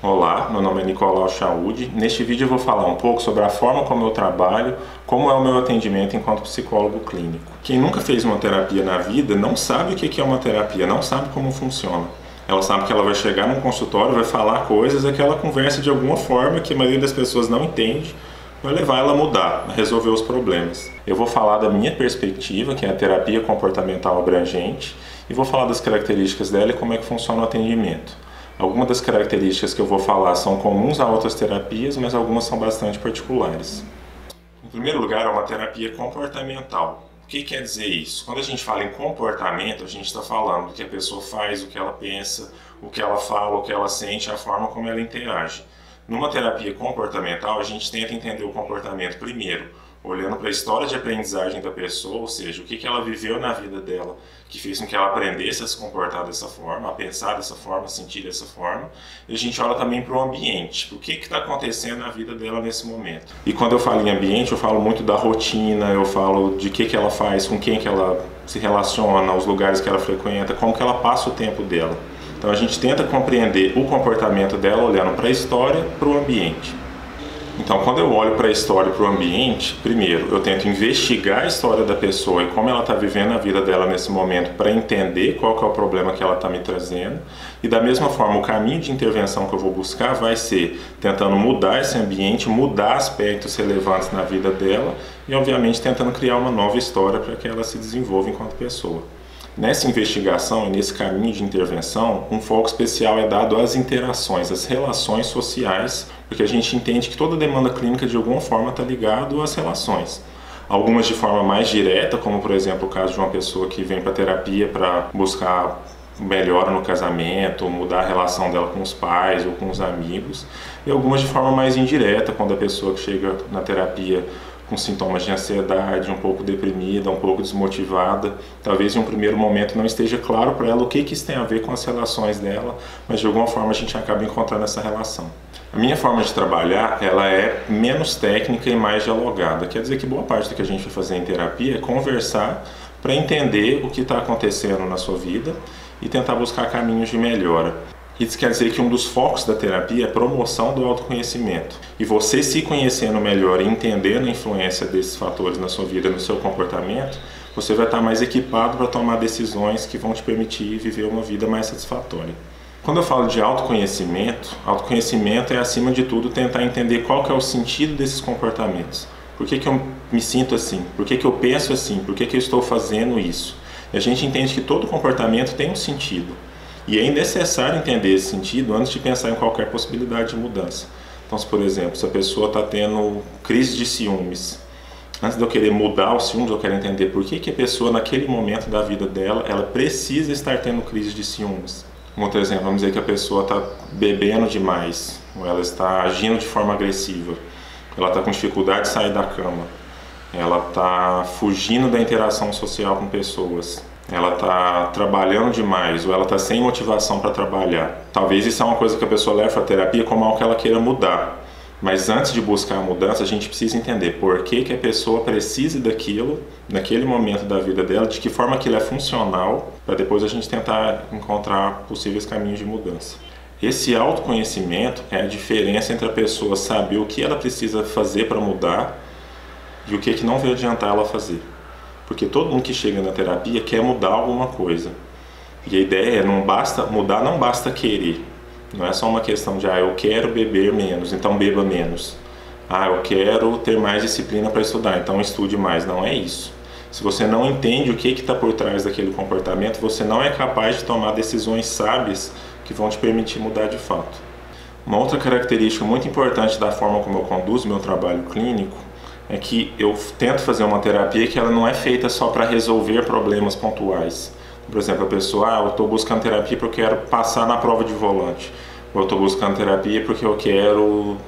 Olá, meu nome é Nicolau Chaude. Neste vídeo eu vou falar um pouco sobre a forma como eu trabalho, como é o meu atendimento enquanto psicólogo clínico. Quem nunca fez uma terapia na vida não sabe o que é uma terapia, não sabe como funciona. Ela sabe que ela vai chegar num consultório, vai falar coisas, aquela conversa de alguma forma que a maioria das pessoas não entende, vai levar ela a mudar, a resolver os problemas. Eu vou falar da minha perspectiva, que é a terapia comportamental abrangente, e vou falar das características dela e como é que funciona o atendimento. Algumas das características que eu vou falar são comuns a outras terapias, mas algumas são bastante particulares. Em primeiro lugar, é uma terapia comportamental. O que quer dizer isso? Quando a gente fala em comportamento, a gente está falando do que a pessoa faz, o que ela pensa, o que ela fala, o que ela sente, a forma como ela interage. Numa terapia comportamental, a gente tenta entender o comportamento primeiro, olhando para a história de aprendizagem da pessoa, ou seja, o que ela viveu na vida dela, que fez com que ela aprendesse a se comportar dessa forma, a pensar dessa forma, a sentir dessa forma. E a gente olha também para o ambiente, para o que está acontecendo na vida dela nesse momento. E quando eu falo em ambiente, eu falo muito da rotina, eu falo de que ela faz, com quem que ela se relaciona, os lugares que ela frequenta, como que ela passa o tempo dela. Então a gente tenta compreender o comportamento dela olhando para a história, para o ambiente. Então, quando eu olho para a história e para o ambiente, primeiro, eu tento investigar a história da pessoa e como ela está vivendo a vida dela nesse momento para entender qual que é o problema que ela está me trazendo. E da mesma forma, o caminho de intervenção que eu vou buscar vai ser tentando mudar esse ambiente, mudar aspectos relevantes na vida dela e, obviamente, tentando criar uma nova história para que ela se desenvolva enquanto pessoa. Nessa investigação e nesse caminho de intervenção, um foco especial é dado às interações, às relações sociais, porque a gente entende que toda demanda clínica de alguma forma está ligada às relações. Algumas de forma mais direta, como por exemplo o caso de uma pessoa que vem para terapia para buscar melhora no casamento, mudar a relação dela com os pais ou com os amigos, e algumas de forma mais indireta, quando a pessoa que chega na terapia com sintomas de ansiedade, um pouco deprimida, um pouco desmotivada. Talvez em um primeiro momento não esteja claro para ela o que isso tem a ver com as relações dela, mas de alguma forma a gente acaba encontrando essa relação. A minha forma de trabalhar, ela é menos técnica e mais dialogada. Quer dizer que boa parte do que a gente vai fazer em terapia é conversar para entender o que está acontecendo na sua vida e tentar buscar caminhos de melhora. Isso quer dizer que um dos focos da terapia é a promoção do autoconhecimento. E você se conhecendo melhor e entendendo a influência desses fatores na sua vida, no seu comportamento, você vai estar mais equipado para tomar decisões que vão te permitir viver uma vida mais satisfatória. Quando eu falo de autoconhecimento é, acima de tudo, tentar entender qual que é o sentido desses comportamentos. Por que eu me sinto assim? Por que eu penso assim? Por que eu estou fazendo isso? E a gente entende que todo comportamento tem um sentido. E é necessário entender esse sentido antes de pensar em qualquer possibilidade de mudança. Então, se, por exemplo, se a pessoa está tendo crise de ciúmes, antes de eu querer mudar os ciúmes, eu quero entender por que a pessoa, naquele momento da vida dela, ela precisa estar tendo crise de ciúmes. Um outro exemplo, vamos dizer que a pessoa está bebendo demais, ou ela está agindo de forma agressiva, ela está com dificuldade de sair da cama, ela está fugindo da interação social com pessoas, ela está trabalhando demais ou ela está sem motivação para trabalhar. Talvez isso é uma coisa que a pessoa leva para a terapia como algo que ela queira mudar. Mas antes de buscar a mudança, a gente precisa entender por que a pessoa precisa daquilo, naquele momento da vida dela, de que forma aquilo é funcional, para depois a gente tentar encontrar possíveis caminhos de mudança. Esse autoconhecimento é a diferença entre a pessoa saber o que ela precisa fazer para mudar e o que não vai adiantar ela fazer. Porque todo mundo que chega na terapia quer mudar alguma coisa. E a ideia é, mudar não basta querer. Não é só uma questão de, eu quero beber menos, então beba menos. Eu quero ter mais disciplina para estudar, então estude mais. Não é isso. Se você não entende o que está por trás daquele comportamento, você não é capaz de tomar decisões sábias que vão te permitir mudar de fato. Uma outra característica muito importante da forma como eu conduzo meu trabalho clínico é que eu tento fazer uma terapia que ela não é feita só para resolver problemas pontuais. Por exemplo, a pessoa, eu estou buscando terapia porque eu quero passar na prova de volante. Ou eu estou buscando terapia porque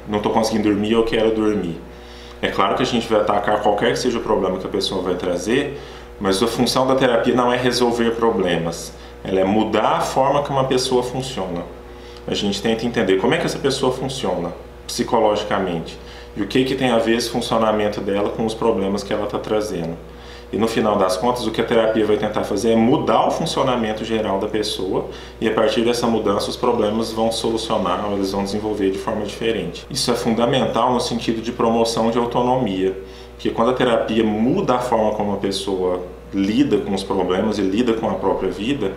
não estou conseguindo dormir, eu quero dormir. É claro que a gente vai atacar qualquer que seja o problema que a pessoa vai trazer, mas a função da terapia não é resolver problemas. Ela é mudar a forma que uma pessoa funciona. A gente tenta entender como é que essa pessoa funciona psicologicamente. E o que tem a ver esse funcionamento dela com os problemas que ela está trazendo. E no final das contas, o que a terapia vai tentar fazer é mudar o funcionamento geral da pessoa e a partir dessa mudança os problemas vão solucionar, eles vão desenvolver de forma diferente. Isso é fundamental no sentido de promoção de autonomia, porque quando a terapia muda a forma como a pessoa lida com os problemas e lida com a própria vida,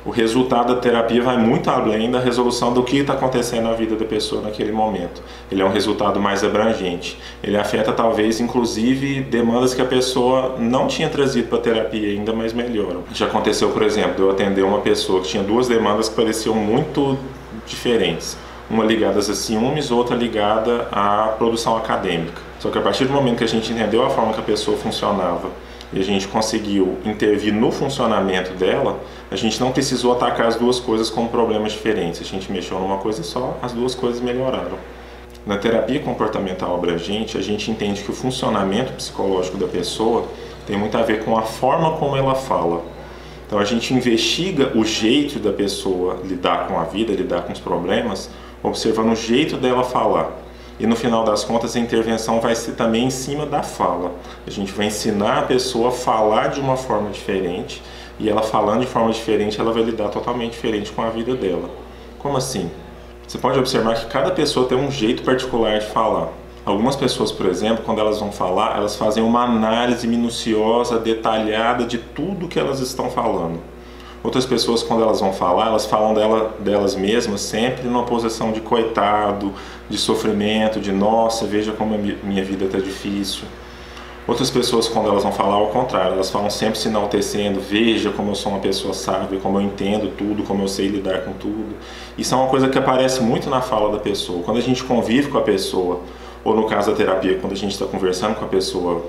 o resultado da terapia vai muito além da resolução do que está acontecendo na vida da pessoa naquele momento. Ele é um resultado mais abrangente. Ele afeta talvez, inclusive, demandas que a pessoa não tinha trazido para a terapia ainda, mas melhoram. Já aconteceu, por exemplo, de eu atender uma pessoa que tinha duas demandas que pareciam muito diferentes. Uma ligada a ciúmes, outra ligada à produção acadêmica. Só que a partir do momento que a gente entendeu a forma que a pessoa funcionava e a gente conseguiu intervir no funcionamento dela, a gente não precisou atacar as duas coisas com problemas diferentes. A gente mexeu numa coisa só, as duas coisas melhoraram. Na terapia comportamental abrangente, a gente entende que o funcionamento psicológico da pessoa tem muito a ver com a forma como ela fala. Então a gente investiga o jeito da pessoa lidar com a vida, lidar com os problemas, observando o jeito dela falar. E no final das contas a intervenção vai ser também em cima da fala. A gente vai ensinar a pessoa a falar de uma forma diferente e ela falando de forma diferente ela vai lidar totalmente diferente com a vida dela. Como assim? Você pode observar que cada pessoa tem um jeito particular de falar. Algumas pessoas, por exemplo, quando elas vão falar, elas fazem uma análise minuciosa, detalhada de tudo que elas estão falando. Outras pessoas, quando elas vão falar, elas falam delas mesmas sempre numa posição de coitado, de sofrimento, de nossa, veja como a minha vida está difícil. Outras pessoas, quando elas vão falar, ao contrário, elas falam sempre se enaltecendo, veja como eu sou uma pessoa sábia, como eu entendo tudo, como eu sei lidar com tudo. Isso é uma coisa que aparece muito na fala da pessoa. Quando a gente convive com a pessoa, ou no caso da terapia, quando a gente está conversando com a pessoa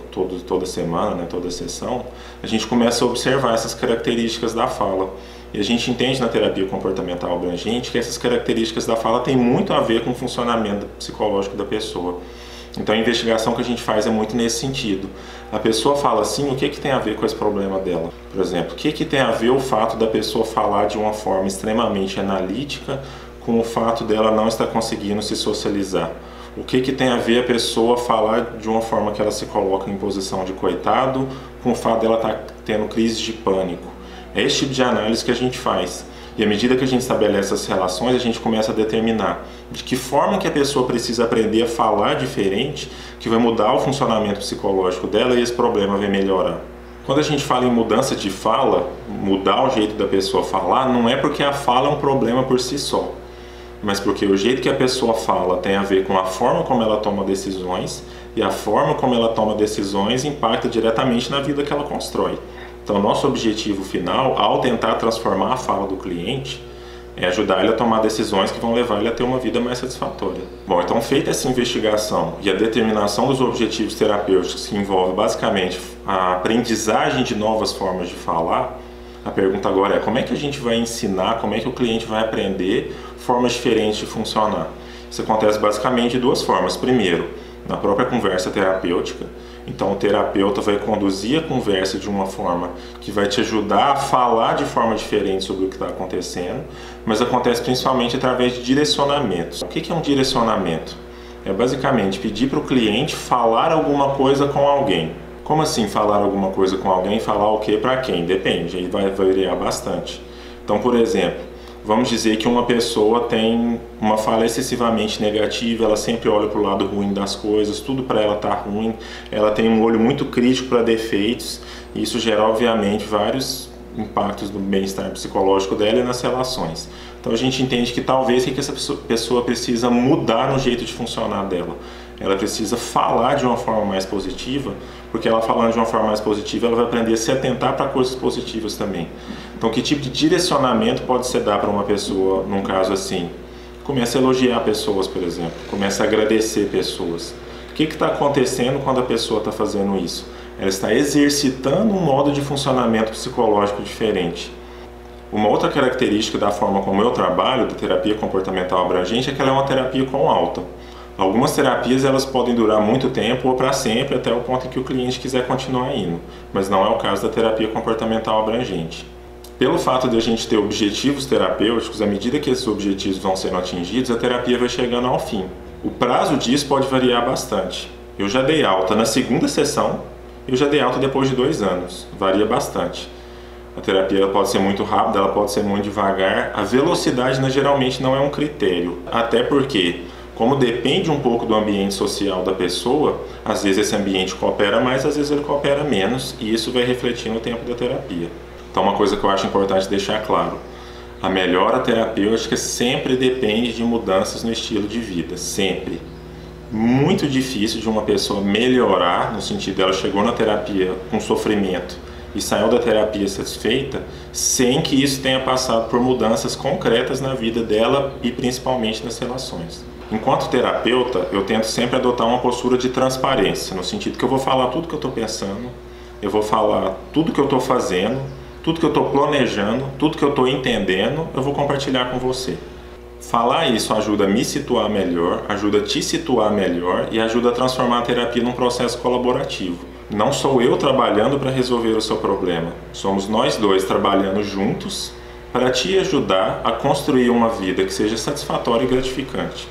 toda semana, né, toda sessão, a gente começa a observar essas características da fala. E a gente entende na terapia comportamental abrangente que essas características da fala têm muito a ver com o funcionamento psicológico da pessoa. Então a investigação que a gente faz é muito nesse sentido. A pessoa fala assim, o que tem a ver com esse problema dela? Por exemplo, o que tem a ver o fato da pessoa falar de uma forma extremamente analítica com o fato dela não estar conseguindo se socializar? O que tem a ver a pessoa falar de uma forma que ela se coloca em posição de coitado com o fato dela estar tendo crise de pânico? É esse tipo de análise que a gente faz. E à medida que a gente estabelece essas relações, a gente começa a determinar de que forma que a pessoa precisa aprender a falar diferente, que vai mudar o funcionamento psicológico dela e esse problema vai melhorar. Quando a gente fala em mudança de fala, mudar o jeito da pessoa falar, não é porque a fala é um problema por si só, mas porque o jeito que a pessoa fala tem a ver com a forma como ela toma decisões e a forma como ela toma decisões impacta diretamente na vida que ela constrói. Então, nosso objetivo final, ao tentar transformar a fala do cliente, é ajudar ele a tomar decisões que vão levar ele a ter uma vida mais satisfatória. Bom, então feita essa investigação e a determinação dos objetivos terapêuticos que envolve basicamente a aprendizagem de novas formas de falar, a pergunta agora é como é que a gente vai ensinar, como é que o cliente vai aprender formas diferentes de funcionar. Isso acontece basicamente de duas formas. Primeiro, na própria conversa terapêutica. Então o terapeuta vai conduzir a conversa de uma forma que vai te ajudar a falar de forma diferente sobre o que está acontecendo, mas acontece principalmente através de direcionamentos. O que é um direcionamento? É basicamente pedir para o cliente falar alguma coisa com alguém. Como assim falar alguma coisa com alguém? Falar o que para quem? Depende, aí vai variar bastante. Então, por exemplo, vamos dizer que uma pessoa tem uma fala excessivamente negativa, ela sempre olha para o lado ruim das coisas, tudo para ela está ruim, ela tem um olho muito crítico para defeitos, e isso gera, obviamente, vários impactos no bem-estar psicológico dela e nas relações. Então a gente entende que talvez que essa pessoa precisa mudar no jeito de funcionar dela. Ela precisa falar de uma forma mais positiva, porque ela falando de uma forma mais positiva, ela vai aprender a se atentar para coisas positivas também. Então, que tipo de direcionamento pode ser dar para uma pessoa num caso assim? Comece a elogiar pessoas, por exemplo. Comece a agradecer pessoas. O que está acontecendo quando a pessoa está fazendo isso? Ela está exercitando um modo de funcionamento psicológico diferente. Uma outra característica da forma como eu trabalho, da terapia comportamental abrangente, é que ela é uma terapia com alta. Algumas terapias elas podem durar muito tempo ou para sempre, até o ponto em que o cliente quiser continuar indo, mas não é o caso da terapia comportamental abrangente. Pelo fato de a gente ter objetivos terapêuticos, à medida que esses objetivos vão sendo atingidos, a terapia vai chegando ao fim. O prazo disso pode variar bastante. Eu já dei alta na segunda sessão Eu já dei alta depois de 2 anos, varia bastante. A terapia ela pode ser muito rápida, ela pode ser muito devagar. A velocidade geralmente não é um critério, até porque, como depende um pouco do ambiente social da pessoa, às vezes esse ambiente coopera mais, às vezes ele coopera menos, e isso vai refletir no tempo da terapia. Então uma coisa que eu acho importante deixar claro, a melhora terapêutica sempre depende de mudanças no estilo de vida, sempre. Muito difícil de uma pessoa melhorar, no sentido dela chegou na terapia com sofrimento e saiu da terapia satisfeita, sem que isso tenha passado por mudanças concretas na vida dela e principalmente nas relações. Enquanto terapeuta, eu tento sempre adotar uma postura de transparência, no sentido que eu vou falar tudo que eu estou pensando, eu vou falar tudo que eu estou fazendo, tudo que eu estou planejando, tudo que eu estou entendendo, eu vou compartilhar com você. Falar isso ajuda a me situar melhor, ajuda a te situar melhor e ajuda a transformar a terapia num processo colaborativo. Não sou eu trabalhando para resolver o seu problema, somos nós dois trabalhando juntos para te ajudar a construir uma vida que seja satisfatória e gratificante.